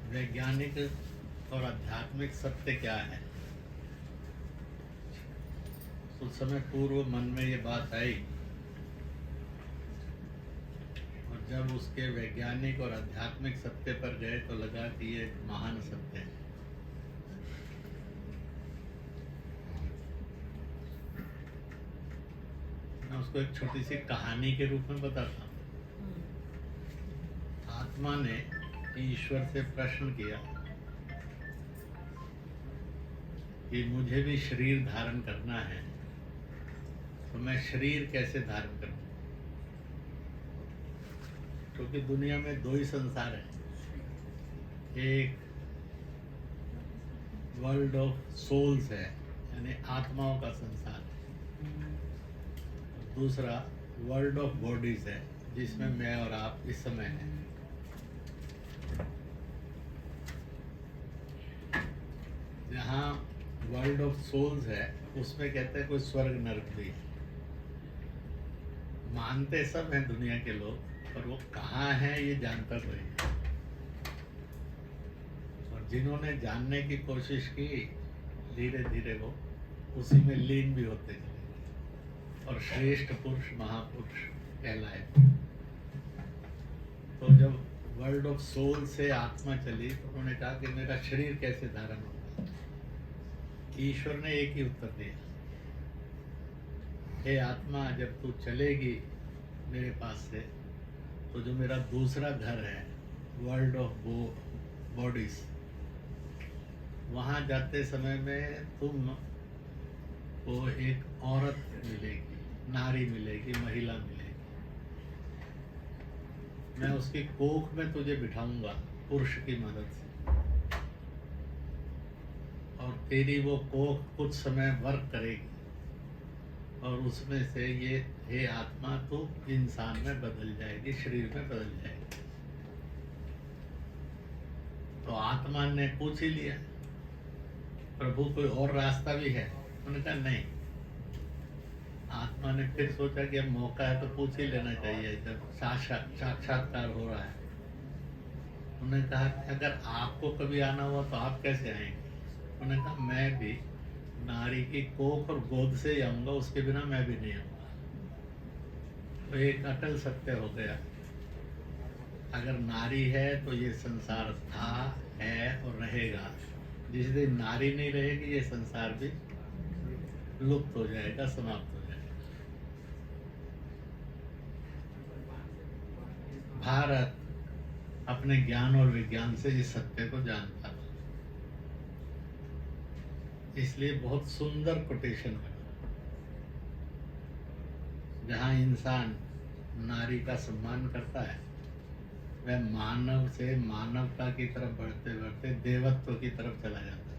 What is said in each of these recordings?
वैज्ञानिक और आध्यात्मिक सत्य क्या है? कुछ समय पूर्व मन में ये बात आई और जब उसके वैज्ञानिक और आध्यात्मिक सत्य पर गए तो लगा कि ये एक महान सत्य है। मैं उसको एक छोटी सी कहानी के रूप में बताता हूँ। आत्मा ने ईश्वर से प्रश्न किया कि मुझे भी शरीर धारण करना है, तो मैं शरीर कैसे धारण करूं? क्योंकि दुनिया में दो ही संसार है, एक वर्ल्ड ऑफ सोल्स है यानी आत्माओं का संसार है, दूसरा वर्ल्ड ऑफ बॉडीज है जिसमें मैं और आप इस समय हैं। जहाँ वर्ल्ड ऑफ सोल्स है उसमें कहते हैं कोई स्वर्ग नरक भी है। मानते सब हैं दुनिया के लोग, पर वो कहाँ हैं ये जानता कोई नहीं। और जिन्होंने जानने की कोशिश की धीरे धीरे वो उसी में लीन भी होते चले और श्रेष्ठ पुरुष महापुरुष कहलाए। तो जब वर्ल्ड ऑफ सोल से आत्मा चली तो उन्होंने कहा कि मेरा शरीर कैसे धारण होगा? ईश्वर ने एक ही उत्तर दिया, हे आत्मा, जब तू चलेगी मेरे पास से तो जो मेरा दूसरा घर है वर्ल्ड ऑफ बॉडीज, वहाँ जाते समय में तुम को एक औरत मिलेगी, नारी मिलेगी, महिला मिलेगी। मैं उसकी कोख में तुझे बिठाऊंगा पुरुष की मदद से, और तेरी वो कोख कुछ समय वर्क करेगी और उसमें से ये हे आत्मा तू इंसान में बदल जाएगी, शरीर में बदल जाएगी। तो आत्मा ने पूछ ही लिया, प्रभु कोई और रास्ता भी है? उन्होंने कहा नहीं। आत्मा ने फिर सोचा कि अब मौका है तो पूछ ही लेना चाहिए, जब साक्षात्कार हो रहा है। उन्होंने कहा कि अगर आपको कभी आना हुआ तो आप कैसे आएंगे? उन्होंने कहा मैं भी नारी की कोख और गोद से ही आऊंगा, उसके बिना मैं भी नहीं आऊंगा। तो एक अटल सत्य हो गया, अगर नारी है तो ये संसार था, है और रहेगा। जिस दिन नारी नहीं रहेगी ये संसार भी लुप्त हो जाएगा, समाप्त हो जाएगा। भारत अपने ज्ञान और विज्ञान से इस सत्य को जानता था, इसलिए बहुत सुंदर कोटेशन है। जहाँ इंसान नारी का सम्मान करता है वह मानव से मानवता की तरफ बढ़ते बढ़ते देवत्व की तरफ चला जाता है,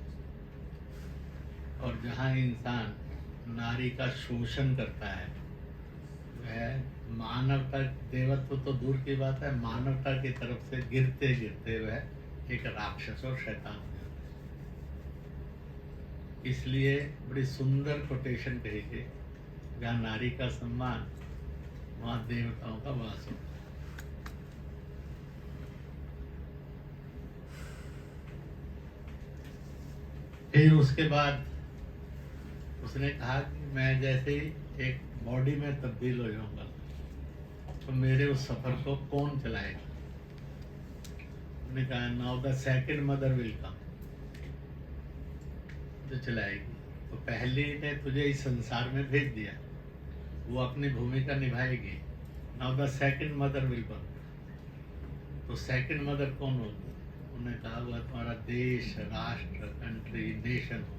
और जहाँ इंसान नारी का शोषण करता है वह मानवता, देवत्व तो दूर की बात है, मानवता की तरफ से गिरते गिरते वह एक राक्षस और शैतान हो जाता है। इसलिए बड़ी सुंदर कोटेशन कही गई, जहाँ नारी का सम्मान वहाँ देवताओं का वास होता है। फिर उसके बाद उसने कहा कि मैं जैसे ही एक बॉडी में तब्दील हो जाऊंगा तो मेरे उस सफर को कौन चलाएगा? उन्होंने कहा now the second mother will come, जो चलाएगी। तो पहली ने तुझे इस संसार में भेज दिया, वो अपनी भूमिका निभाएगी। Now the second mother will come. तो सेकंड मदर कौन होगी? उन्होंने कहा वह तुम्हारा देश, राष्ट्र, कंट्री, नेशन होगा।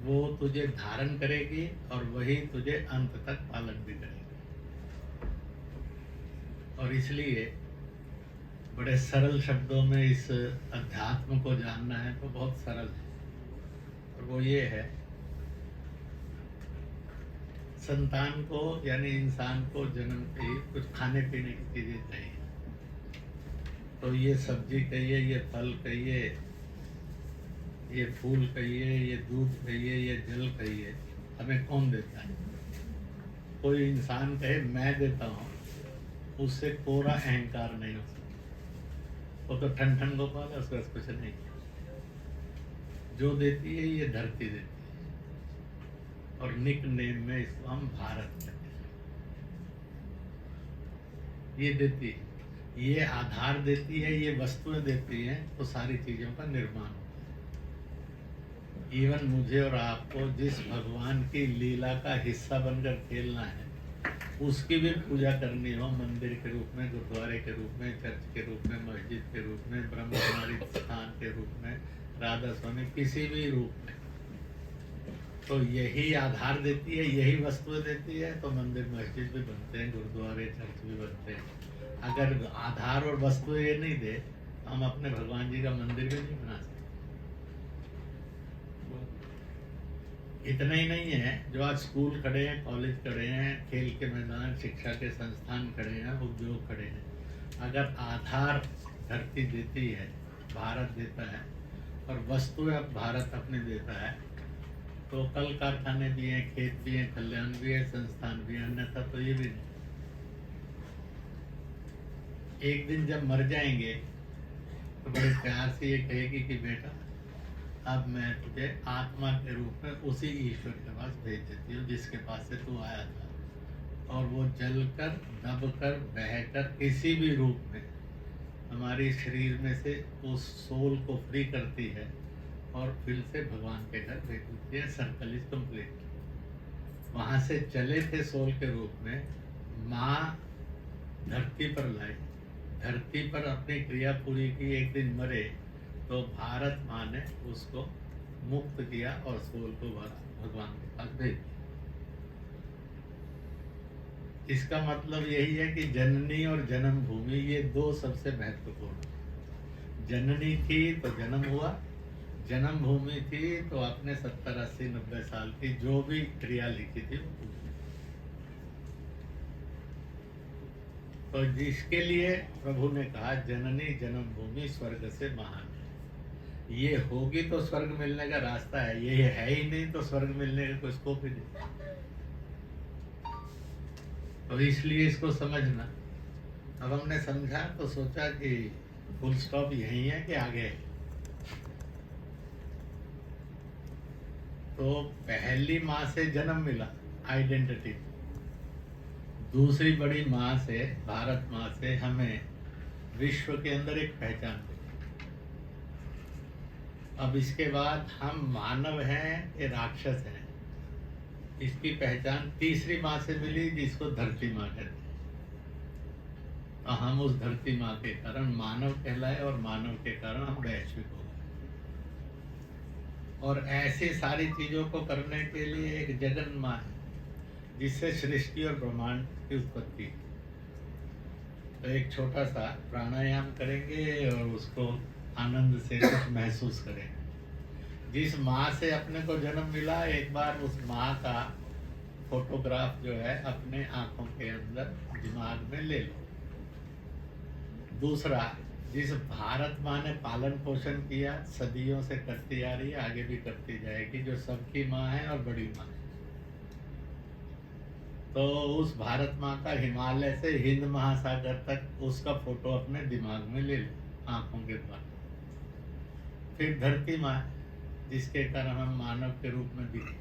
वो तुझे धारण करेगी और वही तुझे अंत तक पालन भी करेगी। और इसलिए बड़े सरल शब्दों में इस अध्यात्म को जानना है तो बहुत सरल है, और वो ये है संतान को यानी इंसान को जन्म पे ही कुछ खाने पीने की चीजें चाहिए। तो ये सब्जी कहिए, ये फल कहिए, ये फूल कहिए, ये दूध कहिए, ये जल कहिए, हमें कौन देता है? कोई इंसान कहे मैं देता हूँ, उससे कोरा अहंकार नहीं हो सकता। वो तो ठन ठन गोपाल है, उसके पास कुछ नहीं। जो देती है ये धरती देती है, और निक नेम में इसको हम भारत कहते हैं। ये देती है, ये आधार देती है, ये वस्तुएं देती हैं, तो सारी चीजों का निर्माण होता है। इवन मुझे और आपको जिस भगवान की लीला का हिस्सा बनकर खेलना है, उसकी भी पूजा करनी हो, मंदिर के रूप में, गुरुद्वारे के रूप में, चर्च के रूप में, मस्जिद के रूप में, ब्रह्म कुमारी स्थान के रूप में, राधा स्वामी, किसी भी रूप में, तो यही आधार देती है, यही वस्तुएं देती है, तो मंदिर मस्जिद भी बनते हैं, गुरुद्वारे चर्च भी बनते हैं। अगर आधार और वस्तुएं ये नहीं दे, हम अपने भगवान जी का मंदिर भी नहीं बना सकते। इतना ही नहीं है, जो आज स्कूल खड़े हैं, कॉलेज खड़े हैं, खेल के मैदान, शिक्षा के संस्थान खड़े हैं, उद्योग खड़े हैं, अगर आधार धरती देती है, भारत देता है, और वस्तुएं अब भारत अपने देता है, तो कल कारखाने भी हैं, खेत भी हैं, कल्याण भी है, संस्थान भी है, अन्यथा तो ये भी नहीं। एक दिन जब मर जाएंगे तो बड़े प्यार से ये कहेगी कि बेटा अब मैं तुझे आत्मा के रूप में उसी ईश्वर के पास भेज देती हूँ जिसके पास से तू आया था, और वो जलकर, दबकर, बहकर किसी भी रूप में हमारी शरीर में से उस सोल को फ्री करती है और फिर से भगवान के घर भेज देती है। Circle is complete. वहाँ से चले थे सोल के रूप में, माँ धरती पर लाई, धरती पर अपनी क्रिया पूरी की, एक दिन मरे, तो भारत माँ ने उसको मुक्त किया और सोल को भगवान के पास भेज दिया। इसका मतलब यही है कि जननी और जन्म भूमि ये दो सबसे महत्वपूर्ण। जननी थी तो जन्म हुआ, जन्म भूमि थी तो अपने 70, 80, 90 साल की जो भी क्रिया लिखी थी वो पूरी। तो जिसके लिए प्रभु ने कहा जननी जन्मभूमि स्वर्ग से महान, ये होगी तो स्वर्ग मिलने का रास्ता है, ये है ही नहीं तो स्वर्ग मिलने का कोई स्कोप ही नहीं। तो इसलिए इसको समझना। अब हमने समझा तो सोचा कि फुल स्टॉप यही है कि आगे। तो पहली माँ से जन्म मिला, आइडेंटिटी। दूसरी बड़ी माँ से, भारत माँ से हमें विश्व के अंदर एक पहचान मिली। अब इसके बाद हम मानव हैं या राक्षस हैं, इसकी पहचान तीसरी माँ से मिली जिसको धरती माँ कहते हैं। तो हम उस धरती माँ के कारण मानव कहलाए और मानव के कारण हम वैश्विक हो गए। और ऐसी सारी चीजों को करने के लिए एक जगन माँ है जिससे सृष्टि और ब्रह्मांड की उत्पत्ति। तो एक छोटा सा प्राणायाम करेंगे और उसको आनंद से कुछ महसूस करेंगे। जिस माँ से अपने को जन्म मिला, एक बार उस माँ का फोटोग्राफ जो है अपने आंखों के अंदर, दिमाग में ले लो। दूसरा, जिस भारत माँ ने पालन पोषण किया, सदियों से करती आ रही है, आगे भी करती जाएगी, जो सबकी माँ है और बड़ी माँ है, तो उस भारत माँ का हिमालय से हिंद महासागर तक उसका फोटो अपने दिमाग में ले लो आंखों के द्वारा। फिर धरती माँ जिसके कारण हम मानव के रूप में दिखे,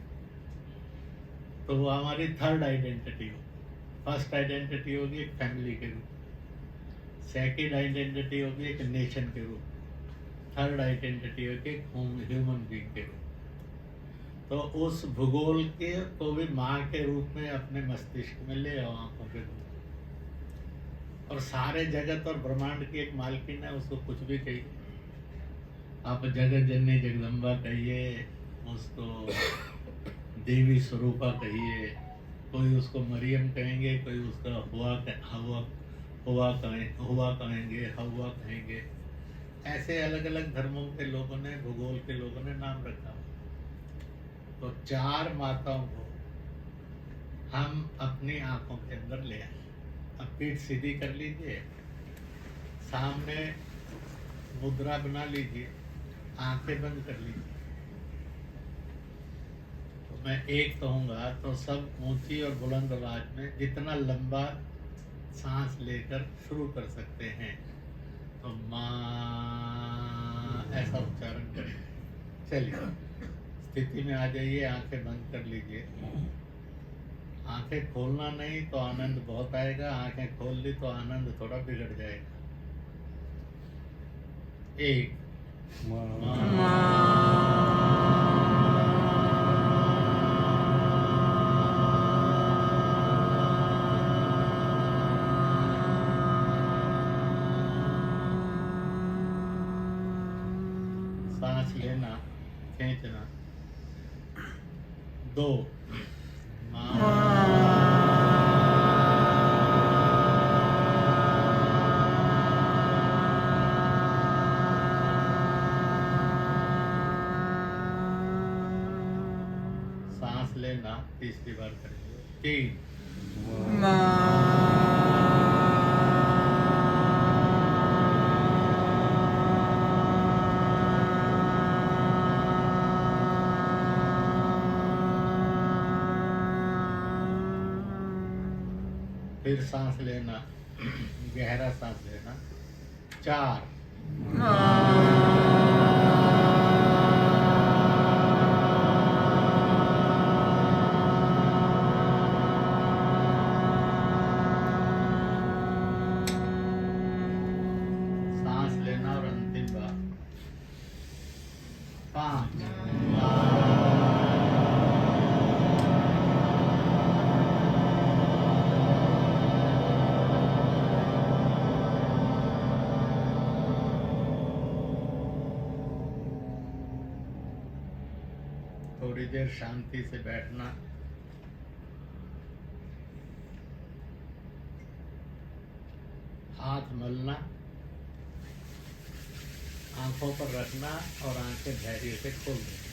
तो वो हमारी थर्ड आइडेंटिटी होगी। फर्स्ट आइडेंटिटी होगी एक फैमिली के रूप, सेकेंड आइडेंटिटी होगी एक नेशन के रूप, थर्ड आइडेंटिटी होगी एक ह्यूमन बीइंग के रूप। तो उस भूगोल के को भी माँ के रूप में अपने मस्तिष्क में ले आओ, आंखों के रूप। और सारे जगत और ब्रह्मांड की एक मालकिन है, उसको कुछ भी कहिए, आप जगत जननी जगदम्बा कहिए, उसको देवी स्वरूपा कहिए, कोई उसको मरियम कहेंगे, कोई उसका हुआ कहेंगे, हवा कहेंगे। ऐसे अलग अलग धर्मों के लोगों ने, भूगोल के लोगों ने नाम रखा। तो चार माताओं को हम अपनी आंखों के अंदर ले आए। अब पीठ सीधी कर लीजिए, सामने मुद्रा बना लीजिए, आंखें बंद कर लीजिए। तो मैं एक कहूँगा तो सब ऊंची और बुलंद आवाज में जितना लंबा सांस लेकर शुरू कर सकते हैं। तो माँ ऐसा उच्चारण करें। चलिए स्थिति में आ जाइए, आंखें बंद कर लीजिए। आंखें खोलना नहीं तो आनंद बहुत आएगा, आंखें खोल ली तो आनंद थोड़ा बिगड़ जाएगा। एक सांस लेना, खींचना। दो सांस लेना, तीसरी बार करेंगे। तीन फिर सांस लेना, गहरा सांस लेना। चार सांस लेना और अंतिम बार पांच। थोड़ी देर शांति से बैठना, हाथ मलना, आंखों पर रखना और आंखें धैर्य से खोल देना।